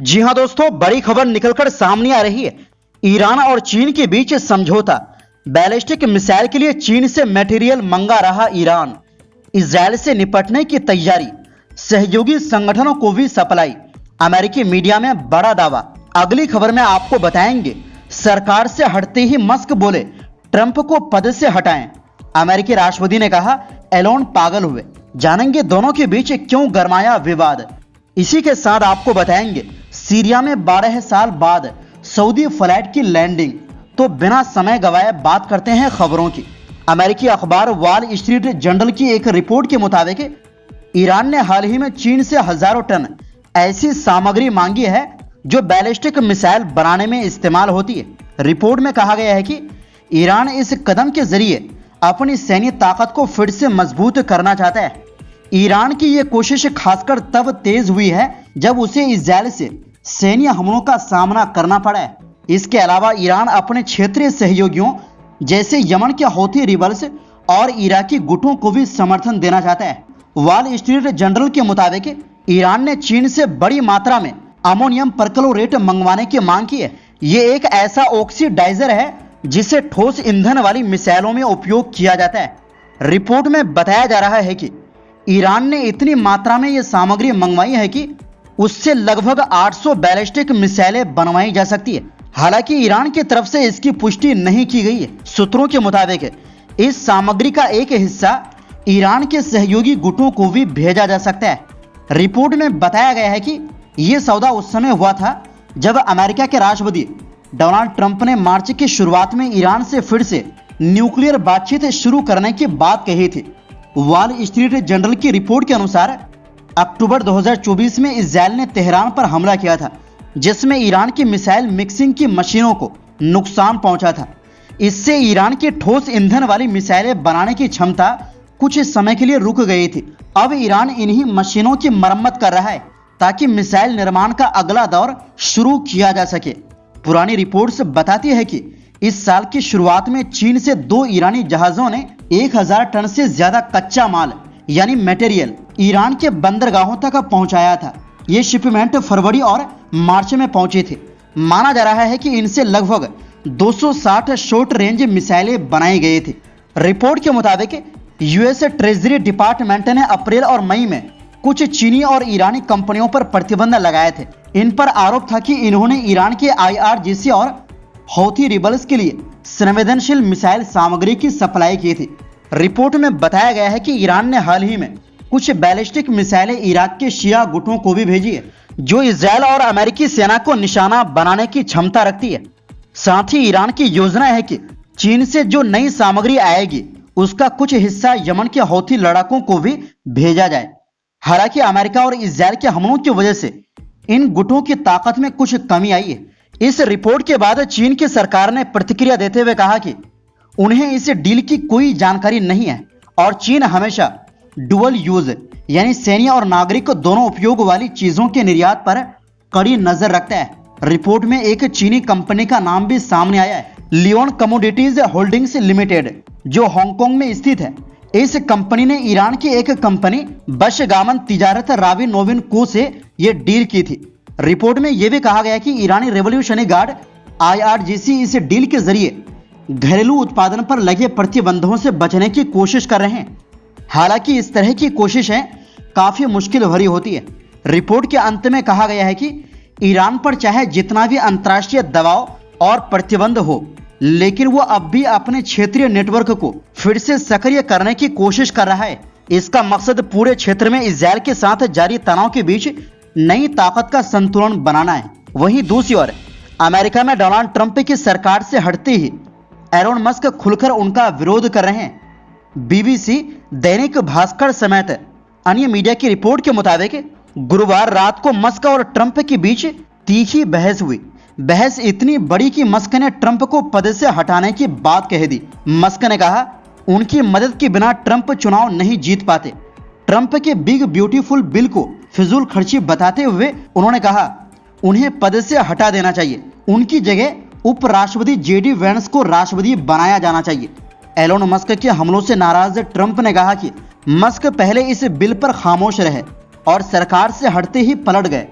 जी हां दोस्तों, बड़ी खबर निकलकर सामने आ रही है। ईरान और चीन के बीच समझौता। बैलिस्टिक मिसाइल के लिए चीन से मटेरियल मंगा रहा ईरान। इजराइल से निपटने की तैयारी, सहयोगी संगठनों को भी सप्लाई। अमेरिकी मीडिया में बड़ा दावा। अगली खबर में आपको बताएंगे। सरकार से हटते ही मस्क बोले ट्रंप को पद से हटाएं। अमेरिकी राष्ट्रपति ने कहा एलोन पागल हुए। जानेंगे दोनों के बीच क्यों गरमाया विवाद। इसी के साथ आपको बताएंगे सीरिया में 12 साल बाद सऊदी फ्लाइट की लैंडिंग। तो बिना समय गवाए बात करते हैं खबरों की। अमेरिकी अखबार वॉल स्ट्रीट जर्नल की एक रिपोर्ट के मुताबिक ईरान ने हाल ही में चीन से हजारों टन ऐसी सामग्री मांगी है जो बैलिस्टिक मिसाइल बनाने में इस्तेमाल होती है। रिपोर्ट में कहा गया है कि ईरान इस कदम के जरिए अपनी सैन्य ताकत को फिर से मजबूत करना चाहता है। ईरान की यह कोशिश खासकर तब तेज हुई है जब उसे इजराइल से सैन्य हमलों का सामना करना पड़ा है। इसके अलावा ईरान अपने क्षेत्रीय सहयोगियों जैसे यमन के हौथी रिबल्स और इराकी गुटों को भी समर्थन देना चाहता है। वॉल स्ट्रीट जर्नल के मुताबिक ईरान ने चीन से बड़ी मात्रा में अमोनियम परक्लोरेट मंगवाने की मांग की है। ये एक ऐसा ऑक्सीडाइजर है जिसे ठोस ईंधन वाली मिसाइलों में उपयोग किया जाता है। रिपोर्ट में बताया जा रहा है कि ईरान ने इतनी मात्रा में यह सामग्री मंगवाई है कि उससे लगभग 800 बैलिस्टिक मिसाइलें बनवाई जा सकती है। हालांकि ईरान की तरफ से इसकी पुष्टि नहीं की गई है। सूत्रों के मुताबिक इस सामग्री का एक हिस्सा ईरान के सहयोगी गुटों को भी भेजा जा सकता है। रिपोर्ट में बताया गया है कि यह सौदा उस समय हुआ था जब अमेरिका के राष्ट्रपति डोनाल्ड ट्रंप ने मार्च की शुरुआत में ईरान से फिर से न्यूक्लियर बातचीत शुरू करने की बात कही थी। वॉल स्ट्रीट जर्नल की रिपोर्ट के अनुसार अक्टूबर 2024 में इजराइल ने तेहरान पर हमला किया था, जिसमें ईरान की मिसाइल मिक्सिंग की मशीनों को नुकसान पहुंचा था। इससे ईरान की ठोस ईंधन वाली मिसाइलें बनाने की क्षमता कुछ समय के लिए रुक गई थी। अब ईरान इन्हीं मशीनों की मरम्मत कर रहा है ताकि मिसाइल निर्माण का अगला दौर शुरू किया जा सके। पुरानी रिपोर्ट्स बताती है कि इस साल की शुरुआत में चीन से 2 ईरानी जहाजों ने 1000 टन से ज्यादा कच्चा माल यानी मटेरियल ईरान के बंदरगाहों तक पहुंचाया था। ये शिपमेंट फरवरी और मार्च में पहुंचे थे। माना जा रहा है कि इनसे लगभग 260 शॉर्ट रेंज मिसाइलें बनाई गई थी। रिपोर्ट के मुताबिक यूएस ट्रेजरी डिपार्टमेंट ने अप्रैल और मई में कुछ चीनी और ईरानी कंपनियों पर प्रतिबंध लगाए थे। इन पर आरोप था कि इन्होंने ईरान के IRGC और हौथी रिबल्स के लिए संवेदनशील मिसाइल सामग्री की सप्लाई की थी। रिपोर्ट में बताया गया है कि ईरान ने हाल ही में कुछ बैलिस्टिक मिसाइलें इराक के शिया गुटों को भी भेजी है, जो इजराइल और अमेरिकी सेना को निशाना बनाने की क्षमता रखती है। साथ ही ईरान की योजना है कि चीन से जो नई सामग्री आएगी उसका कुछ हिस्सा यमन के हौथी लड़ाकों को भी भेजा जाए। हालांकि अमेरिका और इजराइल के हमलों की वजह से इन गुटों की ताकत में कुछ कमी आई है। इस रिपोर्ट के बाद चीन की सरकार ने प्रतिक्रिया देते हुए कहा कि उन्हें इस डील की कोई जानकारी नहीं है और चीन हमेशा डुअल यूज यानी सैन्य और नागरिक दोनों उपयोग वाली चीजों के निर्यात पर कड़ी नजर रखता है। रिपोर्ट में एक चीनी कंपनी का नाम भी सामने आया है, लियोन कमोडिटीज होल्डिंग्स लिमिटेड, जो हांगकांग में स्थित है। इस कंपनी ने ईरान की एक कंपनी बशगामन तिजारत रावी नोविन को से यह डील की थी। रिपोर्ट में यह भी कहा गया कि ईरानी रेवोल्यूशनरी गार्ड IRGC इस डील के जरिए घरेलू उत्पादन पर लगे प्रतिबंधों से बचने की कोशिश कर रहे हैं। हालांकि इस तरह की कोशिशें काफी मुश्किल भरी होती है। रिपोर्ट के अंत में कहा गया है कि ईरान पर चाहे जितना भी अंतर्राष्ट्रीय दबाव और प्रतिबंध हो, लेकिन वो अब भी अपने क्षेत्रीय नेटवर्क को फिर से सक्रिय करने की कोशिश कर रहा है। इसका मकसद पूरे क्षेत्र में इजराइल के साथ जारी तनाव के बीच नई ताकत का संतुलन बनाना है। वहीं दूसरी ओर अमेरिका में डोनाल्ड ट्रंप की सरकार से हटते ही एलोन मस्क खुलकर उनका विरोध कर रहे हैं। BBC, दैनिक भास्कर समेत अन्य मीडिया की रिपोर्ट के मुताबिक गुरुवार रात को मस्क और ट्रंप के बीच तीखी बहस हुई। बहस इतनी बड़ी कि मस्क ने ट्रंप को पद से हटाने की बात कह दी। मस्क ने कहा उनकी मदद के बिना ट्रंप चुनाव नहीं जीत पाते। ट्रंप के बिग ब्यूटीफुल बिल को फिजूल खर्ची बताते हुए उन्होंने कहा उन्हें पद से हटा देना चाहिए। उनकी जगह उपराष्ट्रपति JD वेंस को राष्ट्रपति बनाया जाना चाहिए। एलोन मस्क के हमलों से नाराज ट्रंप ने कहा कि मस्क पहले इस बिल पर खामोश रहे और सरकार से हटते ही पलट गए।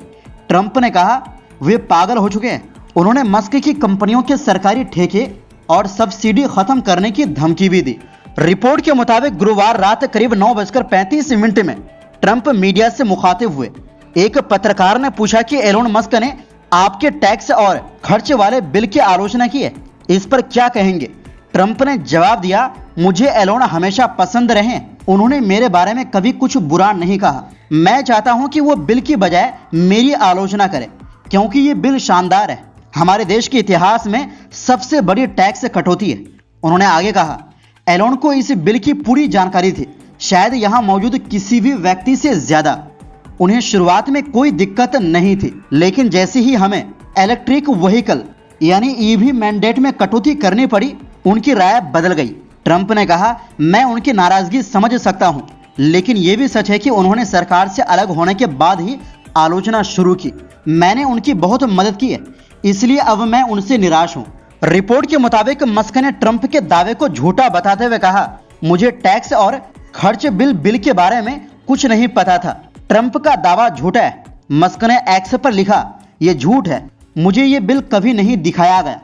ट्रंप ने कहा वे पागल हो चुके हैं। उन्होंने मस्क की कंपनियों के सरकारी ठेके और सब्सिडी खत्म करने की धमकी भी दी। रिपोर्ट के मुताबिक गुरुवार रात करीब 9:35 में ट्रंप मीडिया से मुखातिब हुए। एक पत्रकार ने पूछा कि एलोन मस्क ने आपके टैक्स और खर्च वाले बिल की आलोचना की है, इस पर क्या कहेंगे? ट्रंप ने जवाब दिया, मुझे एलोन हमेशा पसंद रहे, उन्होंने मेरे बारे में कभी कुछ बुरा नहीं कहा। मैं चाहता हूं कि वो बिल की बजाय मेरी आलोचना करे, क्योंकि ये बिल शानदार है, हमारे देश के इतिहास में सबसे बड़ी टैक्स कटौती है। उन्होंने आगे कहा, एलोन को इस बिल की पूरी जानकारी थी, शायद यहां मौजूद किसी भी व्यक्ति से ज्यादा। उन्हें शुरुआत में कोई दिक्कत नहीं थी, लेकिन जैसे ही हमें इलेक्ट्रिक व्हीकल यानी ईवी मैंडेट में कटौती करनी पड़ी, उनकी राय बदल गई। ट्रंप ने कहा, मैं उनकी नाराजगी समझ सकता हूं, लेकिन यह भी सच है कि उन्होंने सरकार से अलग होने के बाद ही आलोचना शुरू की। मैंने उनकी बहुत मदद की है, इसलिए अब मैं उनसे निराश हूं। रिपोर्ट के मुताबिक मस्क ने ट्रंप के दावे को झूठा बताते हुए कहा, मुझे टैक्स और खर्च बिल के बारे में कुछ नहीं पता था। ट्रंप का दावा झूठा है। मस्क ने एक्स पर लिखा, यह झूठ है, मुझे ये बिल कभी नहीं दिखाया गया।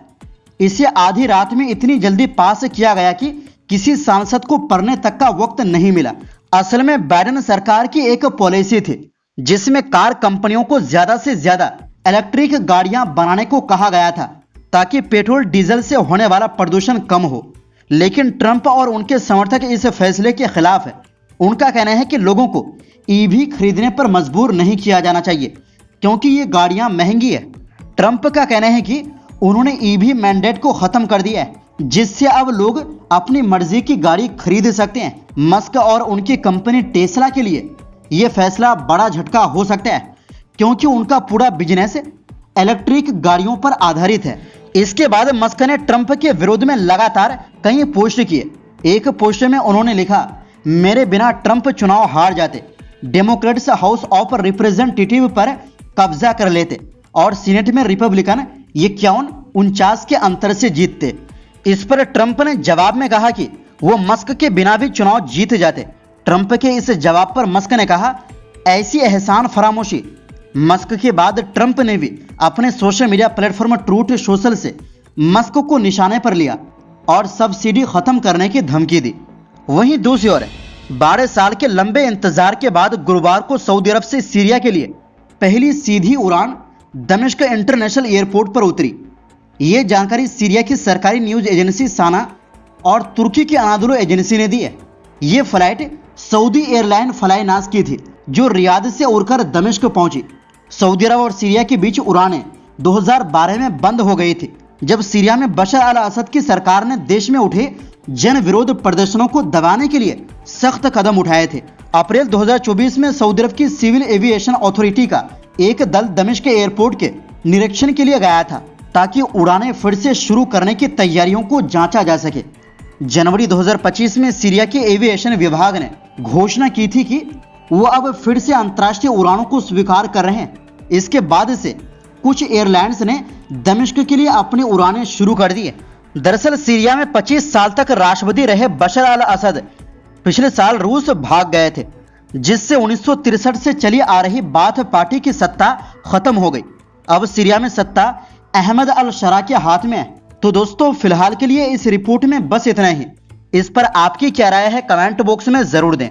इसे आधी रात में इतनी जल्दी पास किया गया कि किसी सांसद को पढ़ने तक का वक्त नहीं मिला। असल में बाइडेन सरकार की एक पॉलिसी थी जिसमें कार कंपनियों को ज्यादा से ज्यादा इलेक्ट्रिक गाड़ियां बनाने को कहा गया था, ताकि पेट्रोल डीजल से होने वाला प्रदूषण कम हो। लेकिन ट्रंप और उनके समर्थक इस फैसले के खिलाफ है। उनका कहना है कि लोगों को ईवी खरीदने पर मजबूर नहीं किया जाना चाहिए, क्योंकि ये गाड़ियां महंगी है। ट्रंप का कहना है कि उन्होंने ईवी मैंडेट को खत्म कर दिया है, जिससे अब लोग अपनी मर्जी की गाड़ी खरीद सकते हैं। मस्क और उनकी कंपनी टेस्ला के लिए यह फैसला बड़ा झटका हो सकता है, क्योंकि उनका पूरा बिजनेस इलेक्ट्रिक गाड़ियों पर आधारित है। इसके बाद मस्क ने ट्रंप के विरोध में लगातार कई पोस्ट किए। एक पोस्ट में उन्होंने लिखा, मेरे बिना ट्रंप चुनाव हार जाते, डेमोक्रेट्स हाउस ऑफ रिप्रेजेंटेटिव पर कब्जा कर लेते और सीनेट में रिपब्लिकन 51-49 के अंतर से जीतते। इस पर ट्रंप ने जवाब में कहा कि वो मस्क के बिना भी चुनाव जीत जाते। ट्रंप के इस जवाब पर मस्क ने कहा, ऐसी एहसान फरामोशी। मस्क के बाद ट्रंप ने भी अपने social media platform truth social से मस्क को निशाने पर लिया और सब्सिडी खत्म करने की धमकी दी। वहीं दूसरी ओर 12 साल के लंबे इंतजार के बाद गुरुवार को सऊदी अरब से सीरिया के लिए पहली सीधी उड़ान दमिश्क इंटरनेशनल एयरपोर्ट पर उतरी। ये जानकारी सीरिया की सरकारी न्यूज एजेंसी साना और तुर्की की अनादोलू एजेंसी ने दी है। ये फ्लाइट सऊदी एयरलाइन फ्लाइनास की थी, जो रियाद से उड़कर दमिश्क पहुंची। सऊदी अरब और सीरिया के बीच उड़ानें 2012 में बंद हो गई थी, जब सीरिया में बशर अल असद की सरकार ने देश में उठे जन विरोध प्रदर्शनों को दबाने के लिए सख्त कदम उठाए थे। अप्रैल 2024 में सऊदी अरब की सिविल एविएशन अथॉरिटी का एक दल दमिश्क के एयरपोर्ट के निरीक्षण के लिए गया था, ताकि उड़ानें फिर से शुरू करने की तैयारियों को जांचा जा सके। जनवरी 2025 में सीरिया के एविएशन विभाग ने घोषणा की थी कि वो अब फिर से अंतर्राष्ट्रीय उड़ानों को स्वीकार कर रहे हैं। इसके बाद से कुछ एयरलाइंस ने दमिश्क के लिए अपनी उड़ानें शुरू कर दी है। दरअसल सीरिया में 25 साल तक राष्ट्रपति रहे बशर अल असद पिछले साल रूस भाग गए थे, जिससे 1963 से चली आ रही बाथ पार्टी की सत्ता खत्म हो गई। अब सीरिया में सत्ता अहमद अल शरा के हाथ में है। तो दोस्तों, फिलहाल के लिए इस रिपोर्ट में बस इतना ही। इस पर आपकी क्या राय है, कमेंट बॉक्स में जरूर दें।